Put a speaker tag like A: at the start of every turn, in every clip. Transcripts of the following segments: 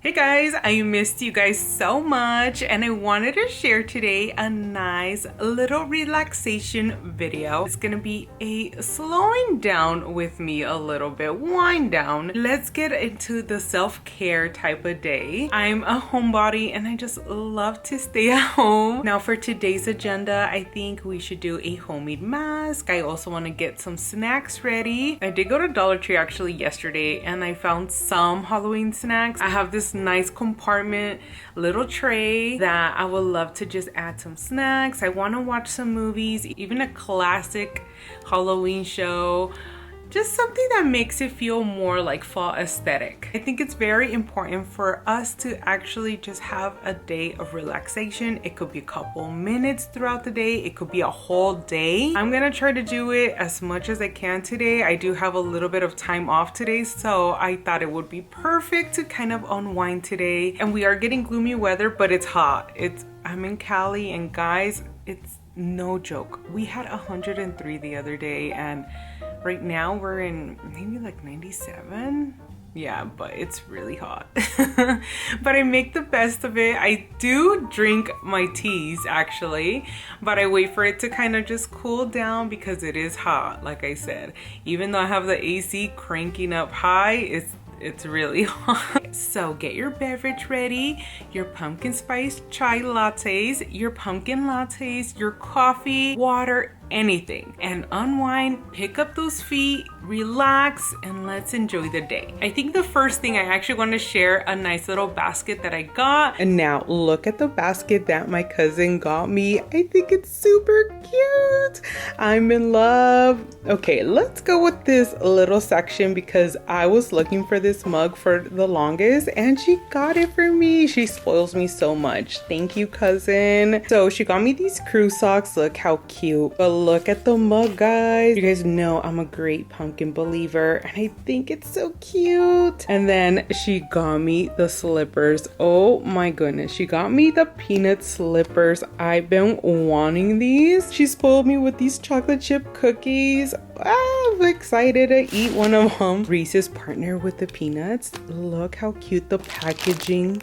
A: Hey guys, I missed you guys so much and I wanted to share today a nice little relaxation video. It's gonna be a slowing down with me a little bit, wind down. Let's get into the self-care type of day. I'm a homebody and I just love to stay at home. Now for today's agenda, I think we should do a homemade mask. I also want to get some snacks ready. I did go to Dollar Tree actually yesterday and I found some Halloween snacks. I have this nice compartment little tray that I would love to just add some snacks. I want to watch some movies, even a classic Halloween show, just something that makes it feel more like fall aesthetic. I think it's very important for us to actually just have a day of relaxation. It could be a couple minutes throughout the day. It could be a whole day. I'm gonna try to do it as much as I can today. I do have a little bit of time off today, so I thought it would be perfect to kind of unwind today. And we are getting gloomy weather, but it's hot. I'm in Cali, and guys, it's no joke. We had 103 the other day, and right now we're in maybe like 97. Yeah, but it's really hot. But I make the best of it. I do drink my teas actually, but I wait for it to kind of just cool down because it is hot, like I said. Even though I have the AC cranking up high, it's really hot. So get your beverage ready, your pumpkin spice chai lattes, your pumpkin lattes, your coffee, water, anything, and unwind, pick up those feet, relax, and let's enjoy the day. I think the first thing I actually want to share a nice little basket that I got. And now look at the basket that my cousin got me. I think it's super cute. I'm in love. Okay, let's go with this little section because I was looking for this mug for the longest and she got it for me. She spoils me so much. Thank you, cousin. So she got me these crew socks. Look how cute. But look at the mug, guys. You guys know I'm a great pumpkin believer and I think it's so cute. And then she got me the slippers. Oh my goodness, she got me the peanut slippers. I've been wanting these. She spoiled me with these chocolate chip cookies. I'm excited to eat one of them. Reese's partner with the peanuts. Look how cute the packaging.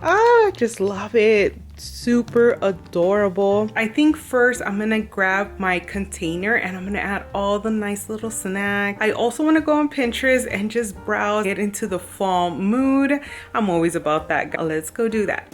A: I just love it. Super adorable. I think first I'm gonna grab my container and I'm gonna add all the nice little snacks. I also want to go on Pinterest and just browse, get into the fall mood. I'm always about that. Let's go do that.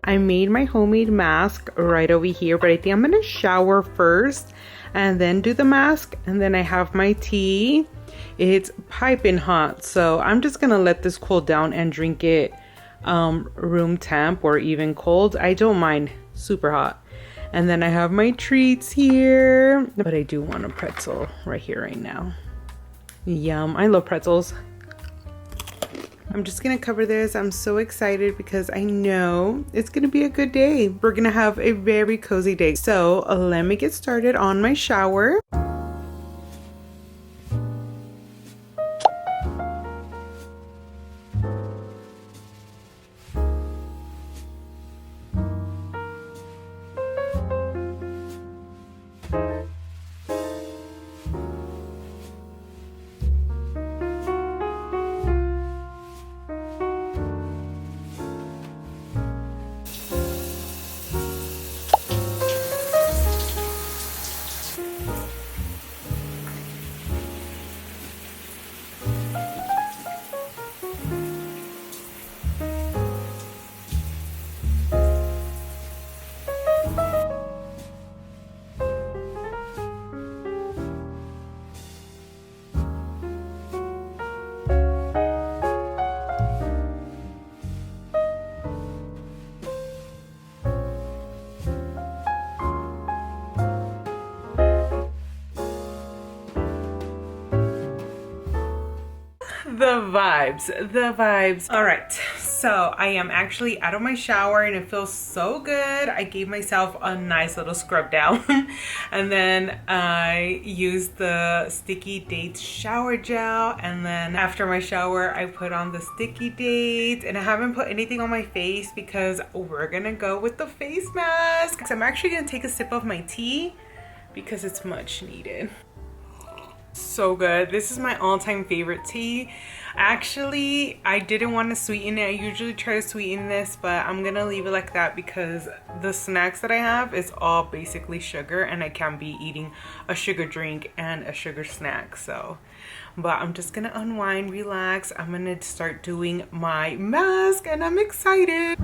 A: I made my homemade mask right over here, but I think I'm gonna shower first and then do the mask. And then I have my tea. It's piping hot, so I'm just gonna let this cool down and drink it room temp or even cold. I don't mind super hot. And then I have my treats here, but I do want a pretzel right here right now. Yum, I love pretzels. I'm just gonna cover this. I'm so excited because I know it's gonna be a good day. We're gonna have a very cozy day. So let me get started on my shower. The vibes. All right, so I am actually out of my shower and it feels so good. I gave myself a nice little scrub down and then I used the Sticky Dates shower gel, and then after my shower I put on the Sticky Dates, and I haven't put anything on my face because we're gonna go with the face mask. I'm actually gonna take a sip of my tea because it's much needed. So good. This is my all-time favorite tea. Actually, I didn't want to sweeten it. I usually try to sweeten this, but I'm gonna leave it like that because the snacks that I have is all basically sugar and I can't be eating a sugar drink and a sugar snack. So, but I'm just gonna unwind, relax. I'm gonna start doing my mask and I'm excited.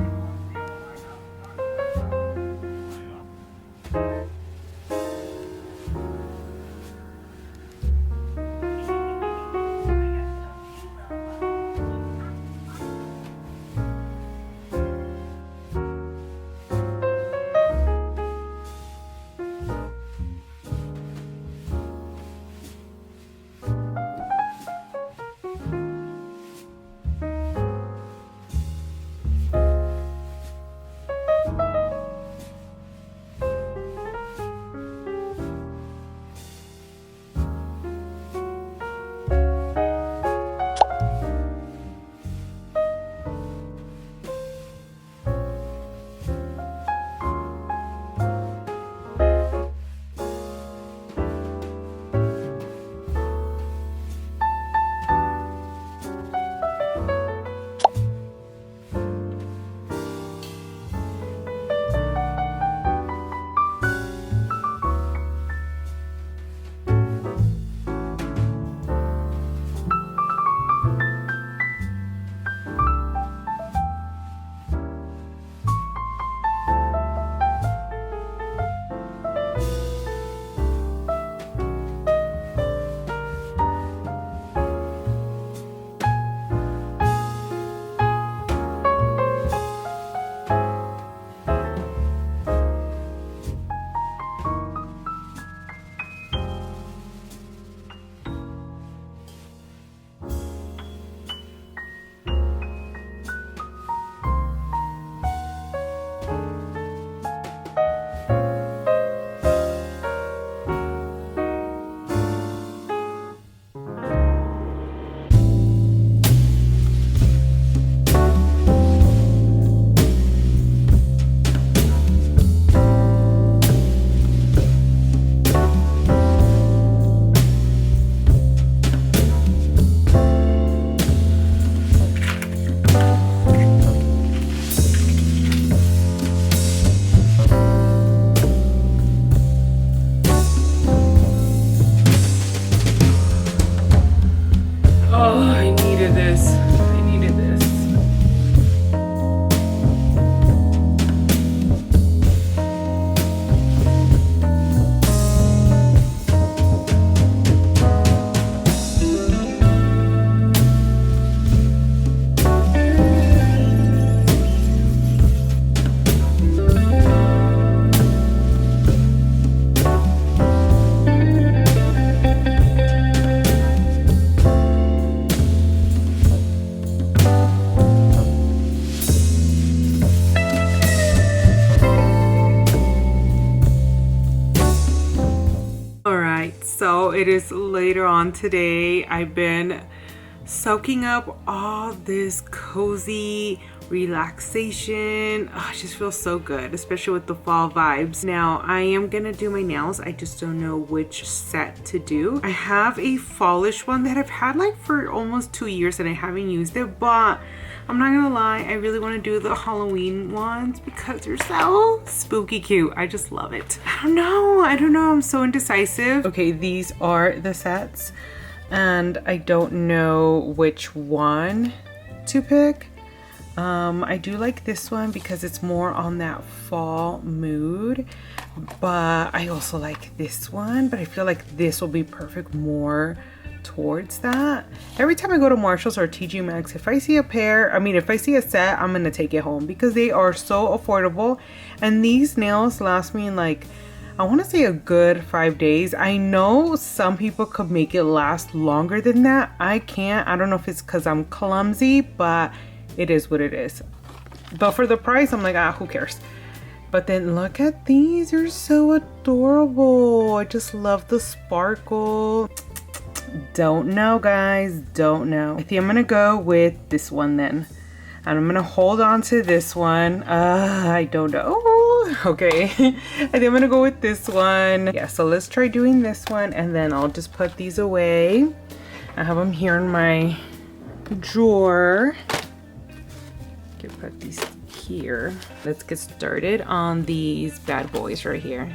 A: So it is later on today. I've been soaking up all this cozy relaxation. Oh, it just feels so good, especially with the fall vibes. Now I am gonna do my nails. I just don't know which set to do. I have a fallish one that I've had like for almost 2 years and I haven't used it, but I'm not gonna lie, I really want to do the Halloween ones because they're so spooky cute. I just love it. I don't know, I'm so indecisive. Okay, these are the sets and I don't know which one to pick. I do like this one because it's more on that fall mood, but I also like this one, but I feel like this will be perfect more towards that. Every time I go to Marshalls or TJ Maxx, if I see a pair, if I see a set, I'm gonna take it home because they are so affordable. And these nails last me in like, I want to say a good 5 days. I know some people could make it last longer than that. I can't. I don't know if it's because I'm clumsy, but it is what it is. But for the price, I'm like, who cares? But then look at these, they're so adorable. I just love the sparkle. Don't know, guys, don't know. I think I'm gonna go with this one then. And I'm gonna hold on to this one. I don't know. Okay, I think I'm gonna go with this one. Yeah, so let's try doing this one and then I'll just put these away. I have them here in my drawer. Can put these here. Let's get started on these bad boys right here.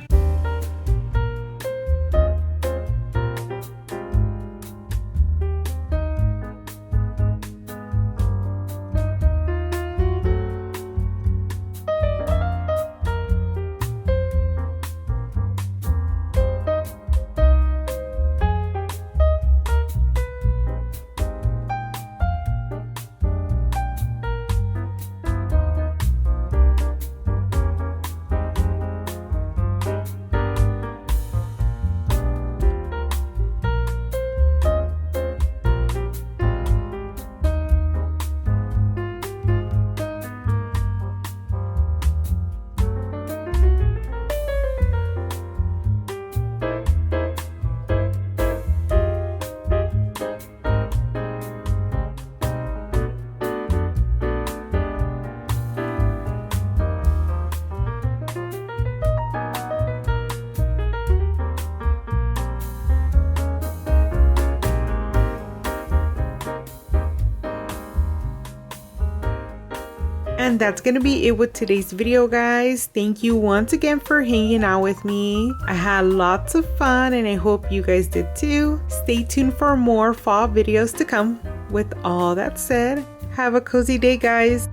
A: And that's gonna be it with today's video, guys. Thank you once again for hanging out with me. I had lots of fun and I hope you guys did too. Stay tuned for more fall videos to come. With all that said, have a cozy day, guys.